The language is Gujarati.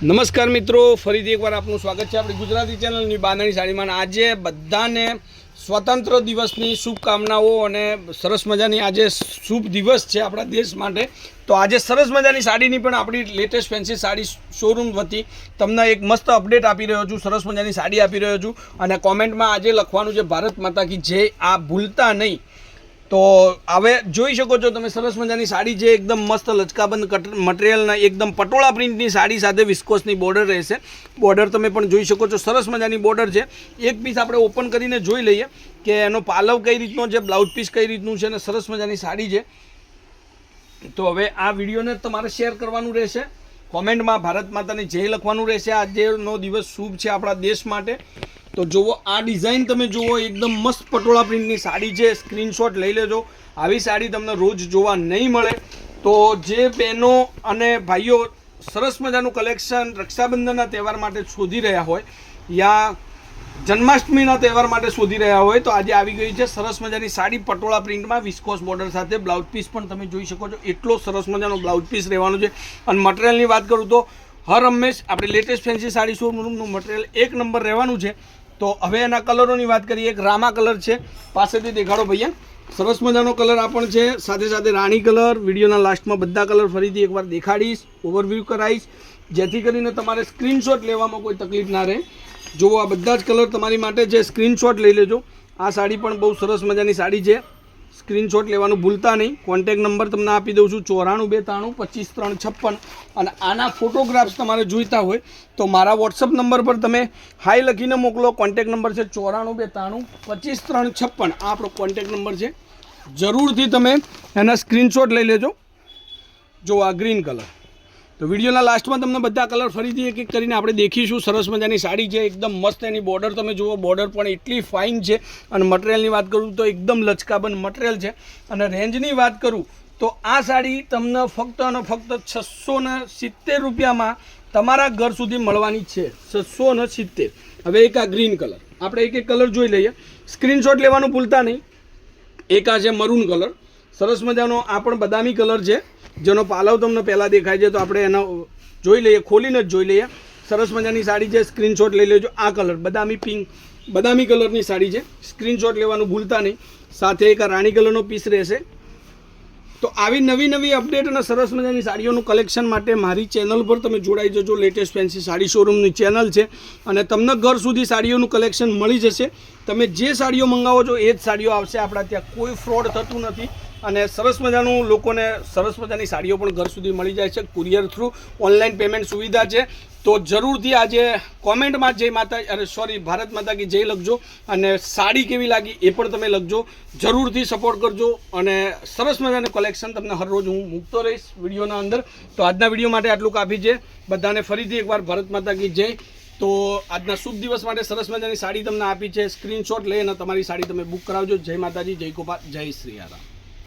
નમસ્કાર મિત્રો, ફરીથી એકવાર આપનું સ્વાગત છે આપણી ગુજરાતી ચેનલની બાંધણી સાડીમાં। આજે બધાને સ્વતંત્ર દિવસની શુભકામનાઓ અને સરસ મજાની આજે શુભ દિવસ છે આપણા દેશ માટે। તો આજે સરસ મજાની સાડીની પણ આપણી લેટેસ્ટ ફેન્સી સાડી શોરૂમ વતી તમને એક મસ્ત અપડેટ આપી રહ્યો છું, સરસ મજાની સાડી આપી રહ્યો છું। અને કોમેન્ટમાં આજે લખવાનું છે ભારત માતા કી જય, આ ભૂલતા નહીં। તો હવે જોઈ શકો છો તમે સરસ મજાની સાડી છે, એકદમ મસ્ત લચકાબંધ મટીરિયલના એકદમ પટોળા પ્રિન્ટની સાડી સાથે વિસ્કોસની બોર્ડર રહેશે। બોર્ડર તમે પણ જોઈ શકો છો, સરસ મજાની બોર્ડર છે। એક પીસ આપણે ઓપન કરીને જોઈ લઈએ કે એનો પાલવ કઈ રીતનો છે, બ્લાઉઝ પીસ કઈ રીતનું છે અને સરસ મજાની સાડી છે। તો હવે આ વિડીયોને તમારે શેર કરવાનું રહેશે, કોમેન્ટમાં ભારત માતાની જય લખવાનું રહેશે। આજનો દિવસ શુભ છે આપણા દેશ માટે। તો જુઓ આ ડિઝાઇન તમે જુઓ, એકદમ મસ્ત પટોળા પ્રિન્ટની સાડી છે, સ્ક્રીનશોટ લઈ લેજો। આવી સાડી તમને રોજ જોવા નહીં મળે। તો જે બહેનો અને ભાઈઓ સરસ મજાનું કલેક્શન રક્ષાબંધનના તહેવાર માટે શોધી રહ્યા હોય યા જન્માષ્ટમીના તહેવાર માટે શોધી રહ્યા હોય તો આજે આવી ગઈ છે સરસ મજાની સાડી પટોળા પ્રિન્ટમાં વિસ્કોસ બોર્ડર સાથે। બ્લાઉઝ પીસ પણ તમે જોઈ શકો છો, એટલો સરસ મજાનો બ્લાઉઝ પીસ રહેવાનો છે। અને મટીરિયલની વાત કરું તો હર હંમેશ આપણે લેટેસ્ટ ફેન્સી સાડી શોરૂમનું મટીરિયલ એક નંબર રહેવાનું છે। તો હવે એના કલરોની વાત કરીએ, એક રામા કલર છે, પાસેથી દેખાડો ભૈયા, સરસ મજાનો કલર આ પણ છે, સાથે સાથે રાણી કલર। વિડીયોના લાસ્ટમાં બધા કલર ફરીથી એકવાર દેખાડીશ, ઓવરવ્યૂ કરાવીશ, જેથી કરીને તમારે સ્ક્રીનશોટ લેવામાં કોઈ તકલીફ ના રહે। જો આ બધા જ કલર તમારી માટે છે, સ્ક્રીનશોટ લઈ લેજો। આ સાડી પણ બહુ સરસ મજાની સાડી છે, સ્ક્રીનશોટ લેવાનું ભૂલતા નહીં। કોન્ટેક્ટ નંબર તમને આપી દઉં છું 94 92 25 356। અને આના ફોટોગ્રાફ્સ તમારે જોઈતા હોય તો મારા વોટ્સઅપ નંબર પર તમે હાઈ લખીને મોકલો। કોન્ટેક્ટ નંબર છે 94 92 25 356, આ આપણો કોન્ટેક્ટ નંબર છે। જરૂરથી તમે એના સ્ક્રીનશોટ લઈ લેજો। જો આ ગ્રીન કલર, તો વિડીયોના લાસ્ટમાં તમને બધા કલર ફરીથી એક એક કરીને આપણે દેખીશું। સરસ મજાની સાડી છે, એકદમ મસ્ત એની બોર્ડર તમે જુઓ, બોર્ડર પણ એટલી ફાઇન છે। અને મટીરિયલની વાત કરું તો એકદમ લચકાબંધ મટીરિયલ છે। અને રેન્જની વાત કરું તો આ સાડી તમને ફક્ત અને ફક્ત 670 રૂપિયામાં તમારા ઘર સુધી મળવાની છે, 670। હવે એક આ ગ્રીન કલર, આપણે એક એક કલર જોઈ લઈએ, સ્ક્રીનશોટ લેવાનું ભૂલતા નહીં। એક આ છે મરૂન કલર, સરસ મજાનો આ પણ બદામી કલર છે, જેનો પાલવ તમને પહેલાં દેખાય છે, તો આપણે એનો જોઈ લઈએ, ખોલીને જ જોઈ લઈએ। સરસ મજાની સાડી છે, સ્ક્રીનશોટ લઈ લેજો। આ કલર બદામી પિંક, બદામી કલરની સાડી છે, સ્ક્રીનશોટ લેવાનું ભૂલતા નહીં। સાથે એક આ રાણી કલરનો પીસ રહેશે। તો આવી નવી નવી અપડેટ અને સરસ મજાની સાડીઓનું કલેક્શન માટે મારી ચેનલ પર તમે જોડાઈ જજો। લેટેસ્ટ ફેન્સી સાડી શોરૂમની ચેનલ છે અને તમને ઘર સુધી સાડીઓનું કલેક્શન મળી જશે। તમે જે સાડીઓ મંગાવો છો એ જ સાડીઓ આવશે આપણા ત્યાં, કોઈ ફ્રોડ થતું નથી। અને સરસ મજાનું લોકોને સરસ મજાની સાડીઓ પણ ઘર સુધી મળી જાય છે કુરિયર થ્રુ, ઓનલાઈન પેમેન્ટ સુવિધા છે। તો જરૂરથી આજે કોમેન્ટમાં જય માતા, અરે સોરી, ભારત માતા કી જય લખજો। અને સાડી કેવી લાગી એ પણ તમે લખજો, જરૂરથી સપોર્ટ કરજો। અને સરસ મજાનું કલેક્શન તમને હર રોજ હું મૂકતો રહીશ વિડીયોના અંદર। તો આજના વિડીયો માટે આટલું કાફી છે। બધાને ફરીથી એકવાર ભારત માતા કી જય। તો આજના શુભ દિવસ માટે સરસ મજાની સાડી તમને આપી છે, સ્ક્રીનશોટ લઈને તમારી સાડી તમે બુક કરાવજો। જય માતાજી, જય ગોપાલ, જય શ્રી રામ।